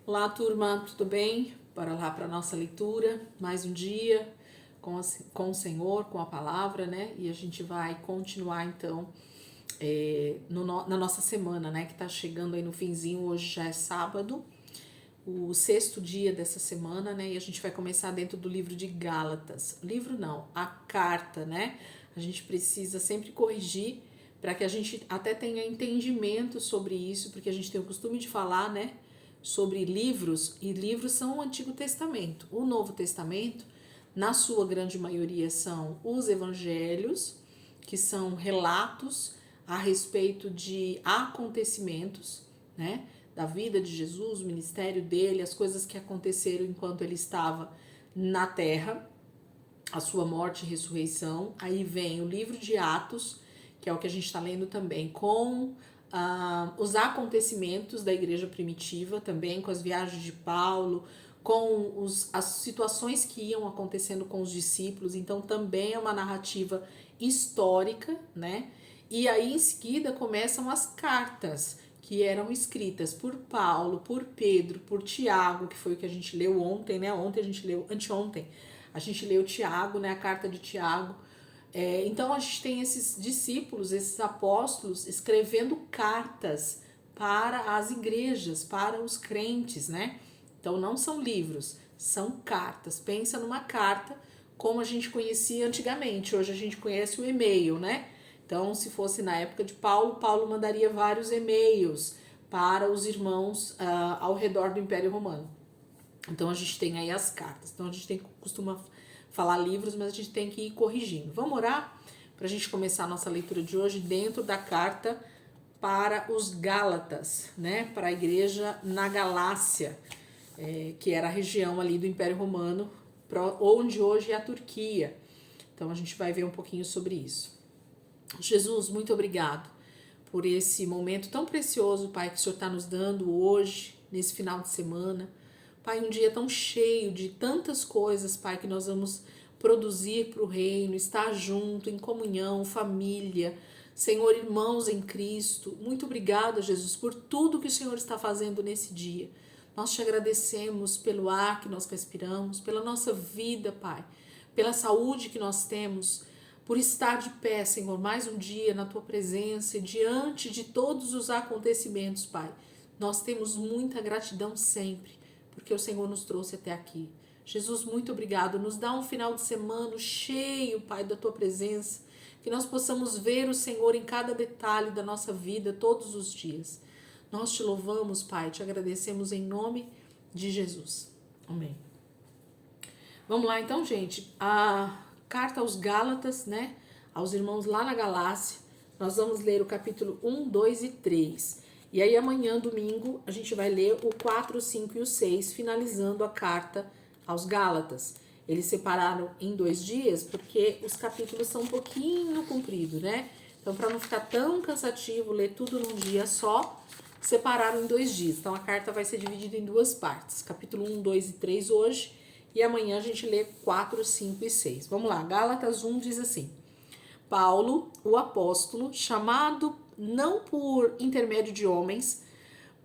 Olá, turma, tudo bem? Bora lá para a nossa leitura, mais um dia com o Senhor, com a palavra, né? E a gente vai continuar então na nossa semana, né? Que tá chegando aí no finzinho, hoje já é sábado, o sexto dia dessa semana, né? E a gente vai começar dentro do livro de Gálatas. Livro não, a carta, né? A gente precisa sempre corrigir para que a gente até tenha entendimento sobre isso, porque a gente tem o costume de falar, né? Sobre livros, e livros são o Antigo Testamento. O Novo Testamento, na sua grande maioria, são os evangelhos, que são relatos a respeito de acontecimentos, né? Da vida de Jesus, o ministério dele, as coisas que aconteceram enquanto ele estava na terra, a sua morte e ressurreição. Aí vem o livro de Atos, que é o que a gente está lendo também, com os acontecimentos da igreja primitiva, também com as viagens de Paulo, com as situações que iam acontecendo com os discípulos. Então também é uma narrativa histórica, né? E aí em seguida começam as cartas que eram escritas por Paulo, por Pedro, por Tiago, que foi o que a gente leu ontem, né? Ontem a gente leu, anteontem, a gente leu Tiago, né? A carta de Tiago. Então a gente tem esses discípulos, esses apóstolos escrevendo cartas para as igrejas, para os crentes, né? Então não são livros, são cartas. Pensa numa carta como a gente conhecia antigamente. Hoje a gente conhece o e-mail, né? Então, se fosse na época de Paulo, Paulo mandaria vários e-mails para os irmãos ao redor do Império Romano. Então a gente tem aí as cartas. Então a gente costuma falar livros, mas a gente tem que ir corrigindo. Vamos orar para a gente começar a nossa leitura de hoje dentro da carta para os Gálatas, né? Para a igreja na Galácia, que era a região ali do Império Romano, onde hoje é a Turquia. Então a gente vai ver um pouquinho sobre isso. Jesus, muito obrigado por esse momento tão precioso, Pai, que o Senhor está nos dando hoje, nesse final de semana. Pai, um dia tão cheio de tantas coisas, Pai, que nós vamos produzir para o reino, estar junto, em comunhão, família, Senhor, irmãos em Cristo. Muito obrigada, Jesus, por tudo que o Senhor está fazendo nesse dia. Nós te agradecemos pelo ar que nós respiramos, pela nossa vida, Pai, pela saúde que nós temos, por estar de pé, Senhor, mais um dia na Tua presença e diante de todos os acontecimentos, Pai. Nós temos muita gratidão sempre, porque o Senhor nos trouxe até aqui. Jesus, muito obrigado. Nos dá um final de semana cheio, Pai, da Tua presença, que nós possamos ver o Senhor em cada detalhe da nossa vida, todos os dias. Nós te louvamos, Pai, te agradecemos em nome de Jesus. Amém. Vamos lá então, gente. A carta aos Gálatas, né? Aos irmãos lá na Galácia. Nós vamos ler o capítulo 1, 2 e 3. E aí amanhã, domingo, a gente vai ler o 4, o 5 e o 6, finalizando a carta aos Gálatas. Eles separaram em 2 dias porque os capítulos são um pouquinho compridos, né? Então, para não ficar tão cansativo ler tudo num dia só, separaram em 2 dias. Então, a carta vai ser dividida em 2 partes. Capítulo 1, 2 e 3 hoje. E amanhã a gente lê 4, 5 e 6. Vamos lá, Gálatas 1 diz assim: Paulo, o apóstolo, chamado não por intermédio de homens,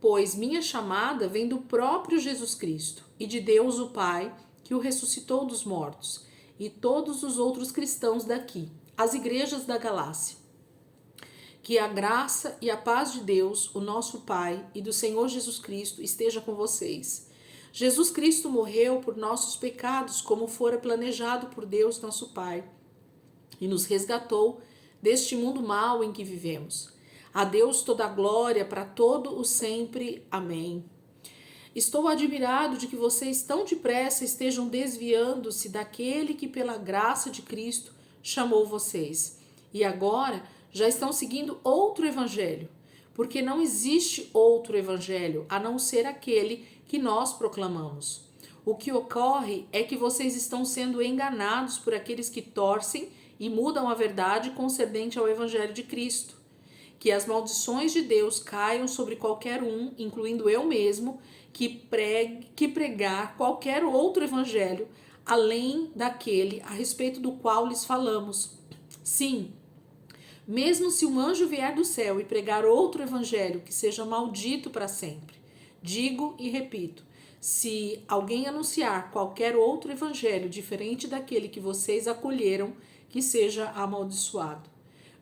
pois minha chamada vem do próprio Jesus Cristo e de Deus o Pai, que o ressuscitou dos mortos, e todos os outros cristãos daqui, as igrejas da Galácia. Que a graça e a paz de Deus, o nosso Pai, e do Senhor Jesus Cristo esteja com vocês. Jesus Cristo morreu por nossos pecados, como fora planejado por Deus, nosso Pai, e nos resgatou deste mundo mau em que vivemos. A Deus toda a glória para todo o sempre. Amém. Estou admirado de que vocês tão depressa estejam desviando-se daquele que pela graça de Cristo chamou vocês. E agora já estão seguindo outro evangelho, porque não existe outro evangelho a não ser aquele que nós proclamamos. O que ocorre é que vocês estão sendo enganados por aqueles que torcem e mudam a verdade concernente ao evangelho de Cristo. Que as maldições de Deus caiam sobre qualquer um, incluindo eu mesmo, que pregar qualquer outro evangelho além daquele a respeito do qual lhes falamos. Sim, mesmo se um anjo vier do céu e pregar outro evangelho que seja maldito para sempre. Digo e repito, Se alguém anunciar qualquer outro evangelho diferente daquele que vocês acolheram, que seja amaldiçoado.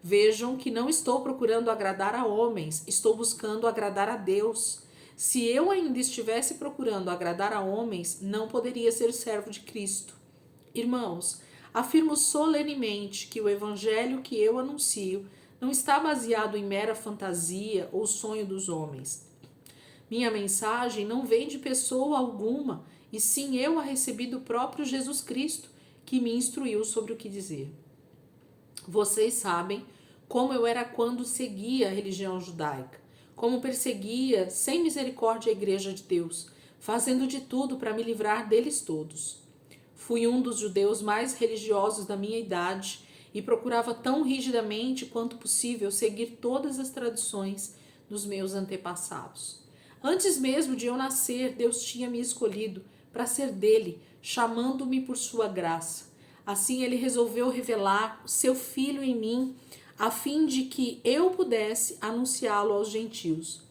Vejam que não estou procurando agradar a homens, estou buscando agradar a Deus. Se eu ainda estivesse procurando agradar a homens, não poderia ser servo de Cristo. Irmãos, afirmo solenemente que o evangelho que eu anuncio não está baseado em mera fantasia ou sonho dos homens. Minha mensagem não vem de pessoa alguma, e sim eu a recebi do próprio Jesus Cristo, que me instruiu sobre o que dizer. Vocês sabem como eu era quando seguia a religião judaica, como perseguia sem misericórdia a igreja de Deus, fazendo de tudo para me livrar deles todos. Fui um dos judeus mais religiosos da minha idade e procurava tão rigidamente quanto possível seguir todas as tradições dos meus antepassados. Antes mesmo de eu nascer, Deus tinha me escolhido para ser dele, chamando-me por sua graça. Assim, ele resolveu revelar o seu Filho em mim, a fim de que eu pudesse anunciá-lo aos gentios.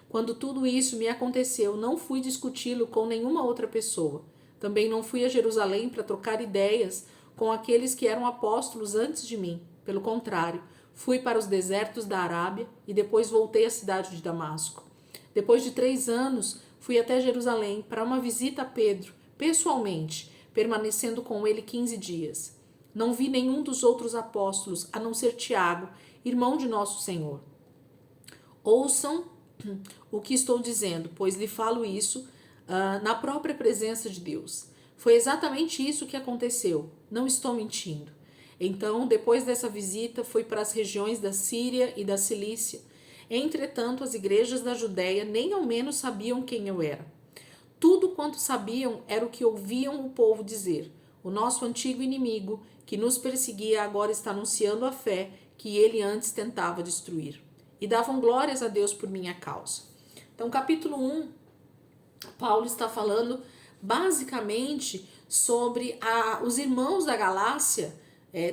Quando tudo isso me aconteceu, não fui discuti-lo com nenhuma outra pessoa. Também não fui a Jerusalém para trocar ideias com aqueles que eram apóstolos antes de mim. Pelo contrário, fui para os desertos da Arábia e depois voltei à cidade de Damasco. Depois de 3 anos, fui até Jerusalém para uma visita a Pedro, pessoalmente, permanecendo com ele 15 dias. Não vi nenhum dos outros apóstolos, a não ser Tiago, irmão de nosso Senhor. Ouçam o que estou dizendo, pois lhe falo isso na própria presença de Deus. Foi exatamente isso que aconteceu, não estou mentindo. Então, depois dessa visita, fui para as regiões da Síria e da Cilícia. Entretanto, as igrejas da Judéia nem ao menos sabiam quem eu era. Tudo quanto sabiam era o que ouviam o povo dizer. O nosso antigo inimigo, que nos perseguia, agora está anunciando a fé que ele antes tentava destruir. E davam glórias a Deus por minha causa. Então, capítulo 1, Paulo está falando basicamente sobre os irmãos da Galácia,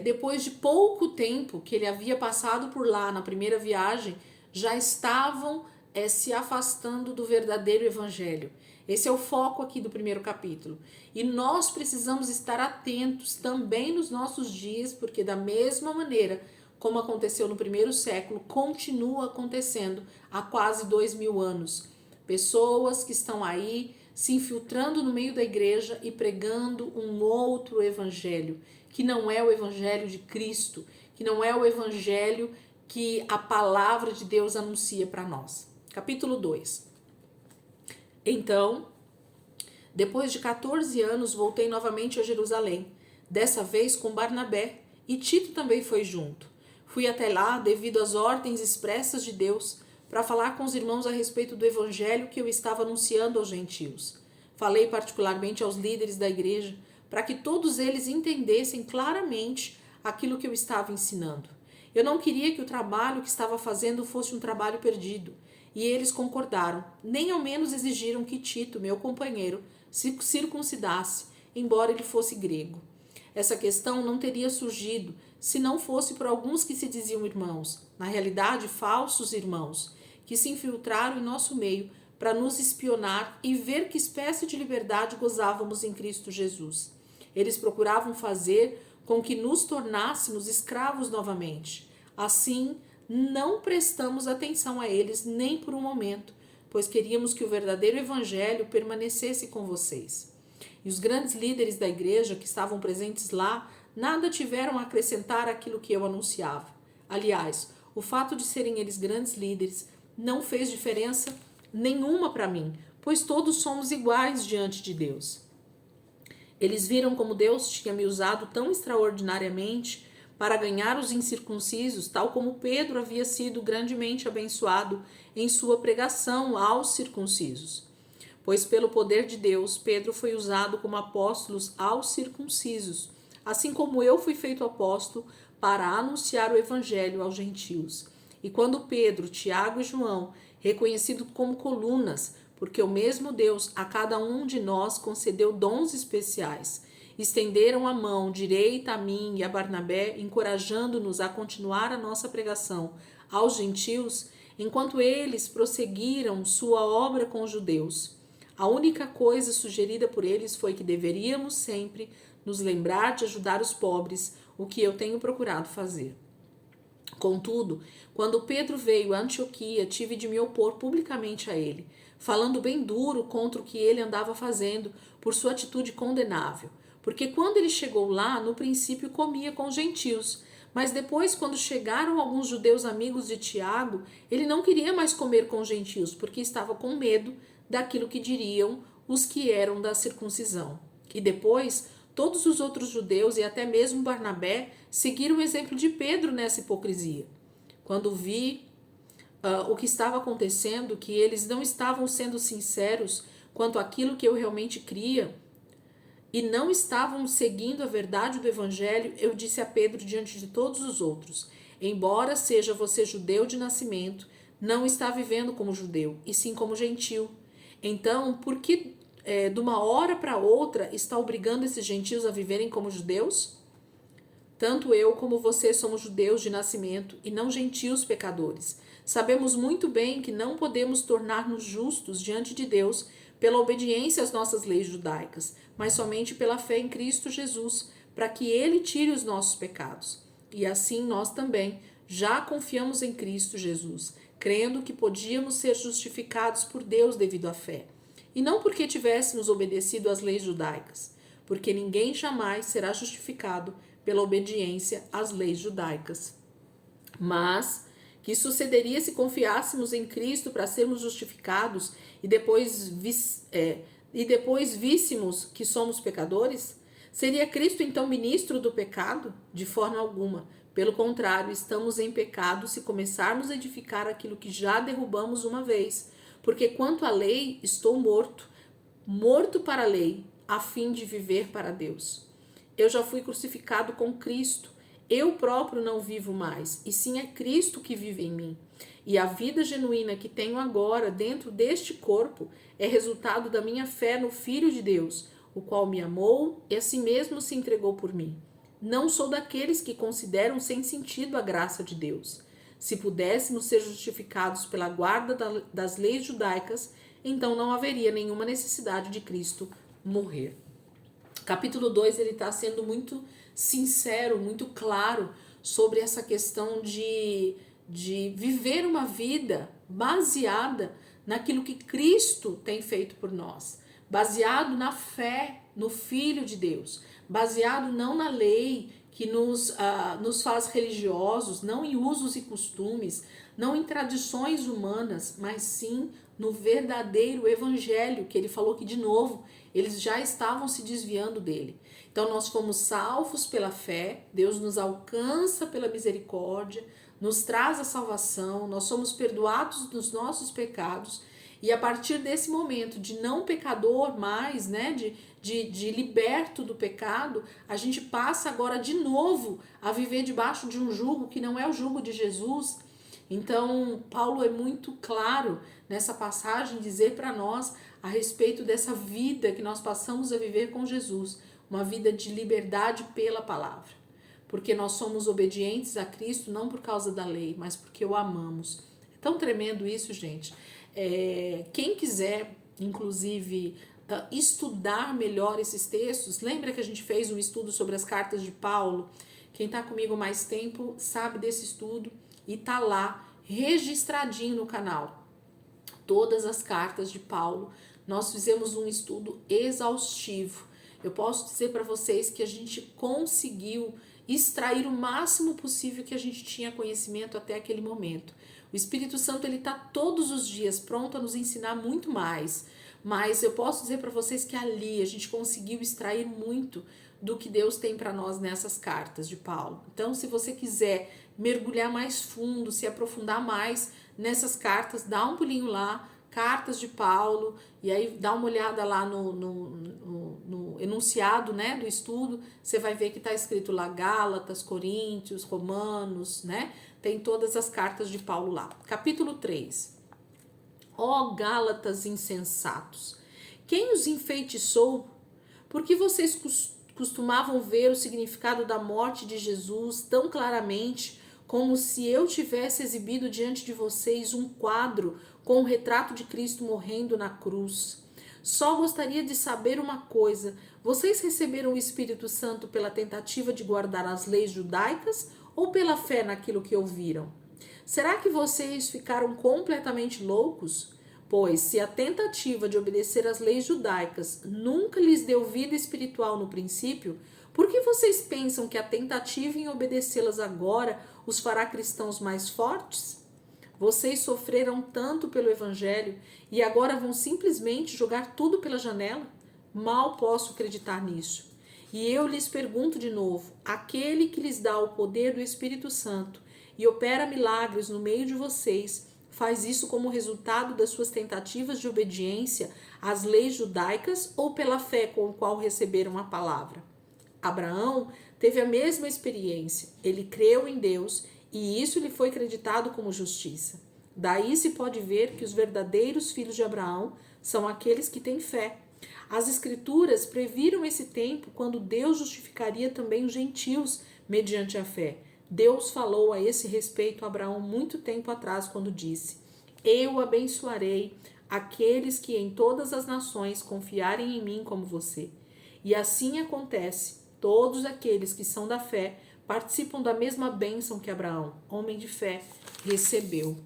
depois de pouco tempo que ele havia passado por lá na primeira viagem, já estavam se afastando do verdadeiro evangelho. Esse é o foco aqui do primeiro capítulo. E nós precisamos estar atentos também nos nossos dias, porque da mesma maneira como aconteceu no primeiro século, continua acontecendo há quase 2000 anos. Pessoas que estão aí se infiltrando no meio da igreja e pregando um outro evangelho, que não é o evangelho de Cristo, que não é o evangelho que a palavra de Deus anuncia para nós. Capítulo 2. Então, depois de 14 anos, voltei novamente a Jerusalém, dessa vez com Barnabé, e Tito também foi junto. Fui até lá devido às ordens expressas de Deus para falar com os irmãos a respeito do evangelho que eu estava anunciando aos gentios. Falei particularmente aos líderes da igreja para que todos eles entendessem claramente aquilo que eu estava ensinando. Eu não queria que o trabalho que estava fazendo fosse um trabalho perdido, e eles concordaram, nem ao menos exigiram que Tito, meu companheiro, se circuncidasse, embora ele fosse grego. Essa questão não teria surgido se não fosse por alguns que se diziam irmãos, na realidade falsos irmãos, que se infiltraram em nosso meio para nos espionar e ver que espécie de liberdade gozávamos em Cristo Jesus. Eles procuravam fazer com que nos tornássemos escravos novamente. Assim, não prestamos atenção a eles nem por um momento, pois queríamos que o verdadeiro evangelho permanecesse com vocês. E os grandes líderes da igreja que estavam presentes lá nada tiveram a acrescentar àquilo que eu anunciava. Aliás, o fato de serem eles grandes líderes não fez diferença nenhuma para mim, pois todos somos iguais diante de Deus. Eles viram como Deus tinha me usado tão extraordinariamente para ganhar os incircuncisos, tal como Pedro havia sido grandemente abençoado em sua pregação aos circuncisos. Pois pelo poder de Deus, Pedro foi usado como apóstolo aos circuncisos, assim como eu fui feito apóstolo para anunciar o evangelho aos gentios. E quando Pedro, Tiago e João, reconhecidos como colunas, porque o mesmo Deus a cada um de nós concedeu dons especiais, estenderam a mão direita a mim e a Barnabé, encorajando-nos a continuar a nossa pregação aos gentios, enquanto eles prosseguiram sua obra com os judeus. A única coisa sugerida por eles foi que deveríamos sempre nos lembrar de ajudar os pobres, o que eu tenho procurado fazer. Contudo, quando Pedro veio a Antioquia, tive de me opor publicamente a ele, falando bem duro contra o que ele andava fazendo por sua atitude condenável. Porque quando ele chegou lá, no princípio comia com os gentios, mas depois, quando chegaram alguns judeus amigos de Tiago, ele não queria mais comer com os gentios, porque estava com medo daquilo que diriam os que eram da circuncisão. E depois, todos os outros judeus e até mesmo Barnabé seguiram o exemplo de Pedro nessa hipocrisia. Quando vi o que estava acontecendo, que eles não estavam sendo sinceros quanto àquilo que eu realmente cria e não estavam seguindo a verdade do evangelho, eu disse a Pedro diante de todos os outros: embora seja você judeu de nascimento, não está vivendo como judeu, e sim como gentil. Então, por que de uma hora para outra está obrigando esses gentios a viverem como judeus? Tanto eu como você somos judeus de nascimento e não gentios pecadores. Sabemos muito bem que não podemos tornar-nos justos diante de Deus pela obediência às nossas leis judaicas, mas somente pela fé em Cristo Jesus, para que Ele tire os nossos pecados. E assim nós também já confiamos em Cristo Jesus, crendo que podíamos ser justificados por Deus devido à fé, e não porque tivéssemos obedecido às leis judaicas, porque ninguém jamais será justificado pela obediência às leis judaicas. Mas que sucederia se confiássemos em Cristo para sermos justificados e depois víssemos que somos pecadores? Seria Cristo então ministro do pecado? De forma alguma. Pelo contrário, estamos em pecado se começarmos a edificar aquilo que já derrubamos uma vez. Porque quanto à lei, estou morto para a lei, a fim de viver para Deus. Eu já fui crucificado com Cristo. Eu próprio não vivo mais, e sim é Cristo que vive em mim. E a vida genuína que tenho agora dentro deste corpo é resultado da minha fé no Filho de Deus, o qual me amou e a si mesmo se entregou por mim. Não sou daqueles que consideram sem sentido a graça de Deus. Se pudéssemos ser justificados pela guarda das leis judaicas, então não haveria nenhuma necessidade de Cristo morrer. Capítulo 2, ele está sendo muito sincero, muito claro sobre essa questão de viver uma vida baseada naquilo que Cristo tem feito por nós, baseado na fé no Filho de Deus, baseado não na lei que nos faz religiosos, não em usos e costumes, não em tradições humanas, mas sim no verdadeiro evangelho, que ele falou que, de novo, eles já estavam se desviando dele. Então, nós fomos salvos pela fé, Deus nos alcança pela misericórdia, nos traz a salvação, nós somos perdoados dos nossos pecados, e a partir desse momento de não pecador mais, né, de liberto do pecado, a gente passa agora de novo a viver debaixo de um jugo que não é o jugo de Jesus. Então, Paulo é muito claro nessa passagem dizer para nós a respeito dessa vida que nós passamos a viver com Jesus, uma vida de liberdade pela palavra, porque nós somos obedientes a Cristo não por causa da lei, mas porque o amamos. É tão tremendo isso, gente. Quem quiser, inclusive, estudar melhor esses textos, lembra que a gente fez um estudo sobre as cartas de Paulo? Quem está comigo mais tempo sabe desse estudo e tá lá registradinho no canal. Todas as cartas de Paulo, nós fizemos um estudo exaustivo. Eu posso dizer para vocês que a gente conseguiu extrair o máximo possível que a gente tinha conhecimento até aquele momento. O Espírito Santo, ele está todos os dias pronto a nos ensinar muito mais, mas eu posso dizer para vocês que ali a gente conseguiu extrair muito do que Deus tem para nós nessas cartas de Paulo. Então, se você quiser mergulhar mais fundo, se aprofundar mais nessas cartas, dá um pulinho lá, Cartas de Paulo, e aí dá uma olhada lá no enunciado, né, do estudo, você vai ver que está escrito lá Gálatas, Coríntios, Romanos, né, tem todas as cartas de Paulo lá. Capítulo 3. Ó Gálatas insensatos, quem os enfeitiçou? Porque vocês costumavam ver o significado da morte de Jesus tão claramente, como se eu tivesse exibido diante de vocês um quadro com o retrato de Cristo morrendo na cruz. Só gostaria de saber uma coisa: vocês receberam o Espírito Santo pela tentativa de guardar as leis judaicas ou pela fé naquilo que ouviram? Será que vocês ficaram completamente loucos? Pois, se a tentativa de obedecer às leis judaicas nunca lhes deu vida espiritual no princípio, por que vocês pensam que a tentativa em obedecê-las agora os fará cristãos mais fortes? Vocês sofreram tanto pelo Evangelho e agora vão simplesmente jogar tudo pela janela? Mal posso acreditar nisso. E eu lhes pergunto de novo: aquele que lhes dá o poder do Espírito Santo e opera milagres no meio de vocês, faz isso como resultado das suas tentativas de obediência às leis judaicas ou pela fé com a qual receberam a palavra? Abraão teve a mesma experiência. Ele creu em Deus e isso lhe foi acreditado como justiça. Daí se pode ver que os verdadeiros filhos de Abraão são aqueles que têm fé. As Escrituras previram esse tempo quando Deus justificaria também os gentios mediante a fé. Deus falou a esse respeito a Abraão muito tempo atrás quando disse: eu abençoarei aqueles que em todas as nações confiarem em mim como você. E assim acontece. Todos aqueles que são da fé participam da mesma bênção que Abraão, homem de fé, recebeu.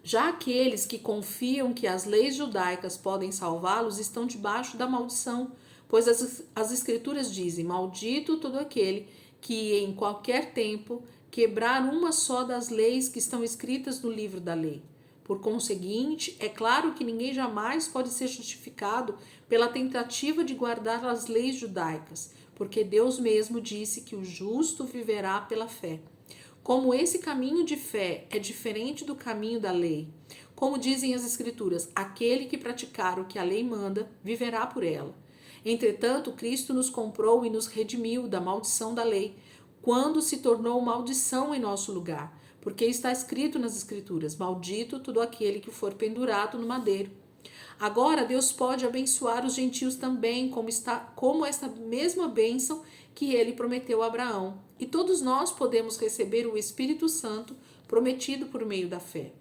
Já aqueles que confiam que as leis judaicas podem salvá-los estão debaixo da maldição, pois as Escrituras dizem: maldito todo aquele que em qualquer tempo quebrar uma só das leis que estão escritas no livro da lei. Por conseguinte, é claro que ninguém jamais pode ser justificado pela tentativa de guardar as leis judaicas, porque Deus mesmo disse que o justo viverá pela fé. Como esse caminho de fé é diferente do caminho da lei, como dizem as Escrituras, aquele que praticar o que a lei manda, viverá por ela. Entretanto, Cristo nos comprou e nos redimiu da maldição da lei, quando se tornou maldição em nosso lugar, porque está escrito nas Escrituras: maldito todo aquele que for pendurado no madeiro. Agora Deus pode abençoar os gentios também, como esta mesma bênção que ele prometeu a Abraão. E todos nós podemos receber o Espírito Santo prometido por meio da fé.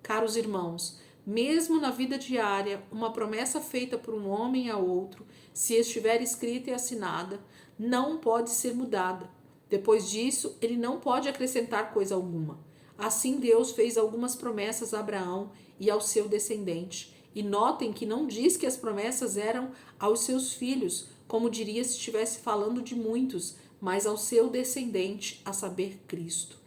Caros irmãos, mesmo na vida diária, uma promessa feita por um homem a outro, se estiver escrita e assinada, não pode ser mudada. Depois disso, ele não pode acrescentar coisa alguma. Assim, Deus fez algumas promessas a Abraão e ao seu descendente. E notem que não diz que as promessas eram aos seus filhos, como diria se estivesse falando de muitos, mas ao seu descendente, a saber, Cristo.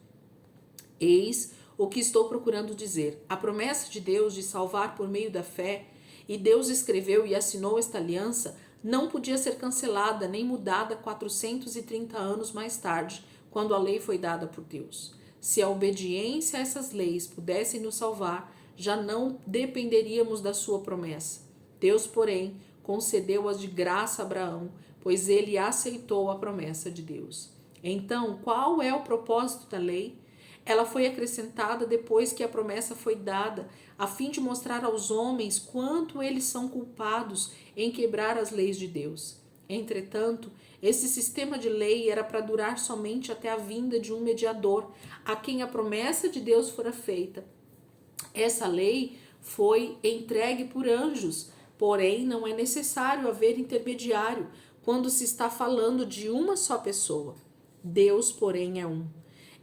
Eis o que estou procurando dizer. A promessa de Deus de salvar por meio da fé, e Deus escreveu e assinou esta aliança, não podia ser cancelada nem mudada 430 anos mais tarde, quando a lei foi dada por Deus. Se a obediência a essas leis pudesse nos salvar, já não dependeríamos da sua promessa. Deus, porém, concedeu-as de graça a Abraão, pois ele aceitou a promessa de Deus. Então, qual é o propósito da lei? Ela foi acrescentada depois que a promessa foi dada, a fim de mostrar aos homens quanto eles são culpados em quebrar as leis de Deus. Entretanto, esse sistema de lei era para durar somente até a vinda de um mediador, a quem a promessa de Deus fora feita. Essa lei foi entregue por anjos, porém não é necessário haver intermediário quando se está falando de uma só pessoa. Deus, porém, é um.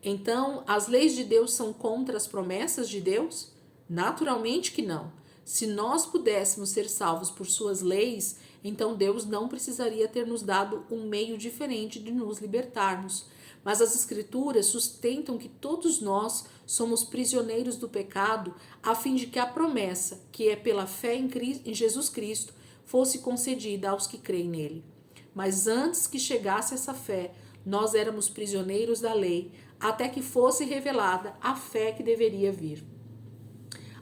Então, as leis de Deus são contra as promessas de Deus? Naturalmente que não. Se nós pudéssemos ser salvos por suas leis, então Deus não precisaria ter nos dado um meio diferente de nos libertarmos. Mas as Escrituras sustentam que todos nós somos prisioneiros do pecado, a fim de que a promessa, que é pela fé em Jesus Cristo, fosse concedida aos que creem nele. Mas antes que chegasse essa fé, nós éramos prisioneiros da lei, até que fosse revelada a fé que deveria vir.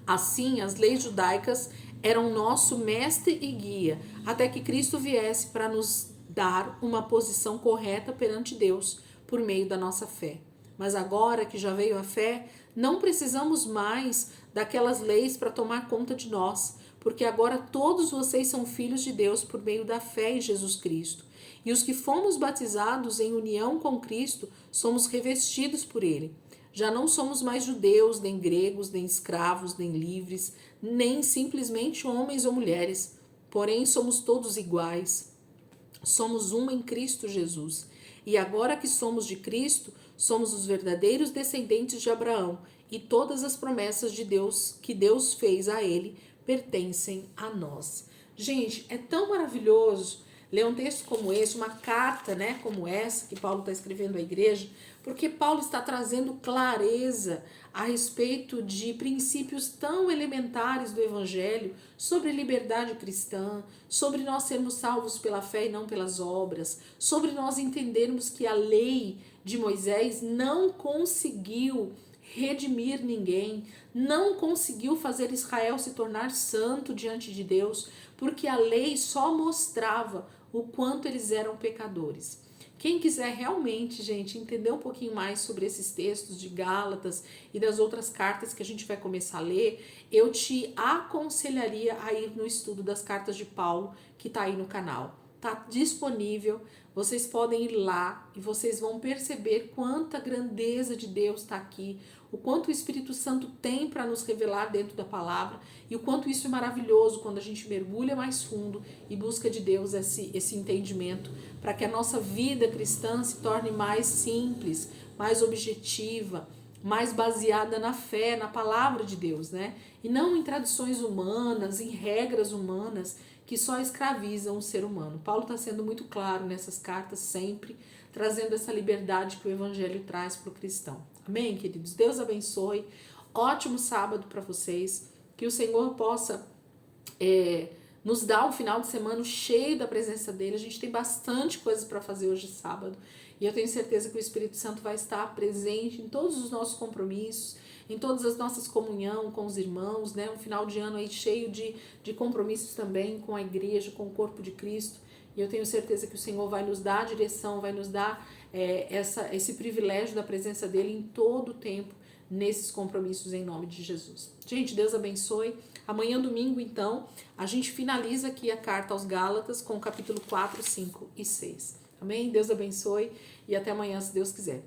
Assim, as leis judaicas eram nosso mestre e guia, até que Cristo viesse para nos dar uma posição correta perante Deus, por meio da nossa fé. Mas agora que já veio a fé, não precisamos mais daquelas leis para tomar conta de nós, porque agora todos vocês são filhos de Deus por meio da fé em Jesus Cristo. E os que fomos batizados em união com Cristo, somos revestidos por Ele. Já não somos mais judeus, nem gregos, nem escravos, nem livres, nem simplesmente homens ou mulheres, porém somos todos iguais. Somos uma em Cristo Jesus. E agora que somos de Cristo, somos os verdadeiros descendentes de Abraão, e todas as promessas de Deus que Deus fez a ele pertencem a nós. Gente, é tão maravilhoso ler um texto como esse, uma carta, né, como essa que Paulo está escrevendo à igreja, porque Paulo está trazendo clareza a respeito de princípios tão elementares do Evangelho sobre liberdade cristã, sobre nós sermos salvos pela fé e não pelas obras, sobre nós entendermos que a lei de Moisés não conseguiu redimir ninguém, não conseguiu fazer Israel se tornar santo diante de Deus, porque a lei só mostrava o quanto eles eram pecadores. Quem quiser realmente, gente, entender um pouquinho mais sobre esses textos de Gálatas e das outras cartas que a gente vai começar a ler, eu te aconselharia a ir no estudo das cartas de Paulo, que está aí no canal. Está disponível, vocês podem ir lá e vocês vão perceber quanta grandeza de Deus está aqui, o quanto o Espírito Santo tem para nos revelar dentro da palavra e o quanto isso é maravilhoso quando a gente mergulha mais fundo e busca de Deus esse entendimento para que a nossa vida cristã se torne mais simples, mais objetiva, mais baseada na fé, na palavra de Deus, né? E não em tradições humanas, em regras humanas que só escravizam o ser humano. Paulo está sendo muito claro nessas cartas sempre, trazendo essa liberdade que o Evangelho traz para o cristão. Amém, queridos? Deus abençoe. Ótimo sábado para vocês. Que o Senhor possa nos dar um final de semana cheio da presença dele. A gente tem bastante coisa para fazer hoje sábado. E eu tenho certeza que o Espírito Santo vai estar presente em todos os nossos compromissos, em todas as nossas comunhão com os irmãos, né? Um final de ano aí cheio de compromissos também com a igreja, com o corpo de Cristo. E eu tenho certeza que o Senhor vai nos dar a direção, vai nos dar esse privilégio da presença dele em todo o tempo, nesses compromissos em nome de Jesus. Gente, Deus abençoe. Amanhã, domingo, então, a gente finaliza aqui a carta aos Gálatas com o capítulo 4, 5 e 6. Amém? Deus abençoe e até amanhã, se Deus quiser.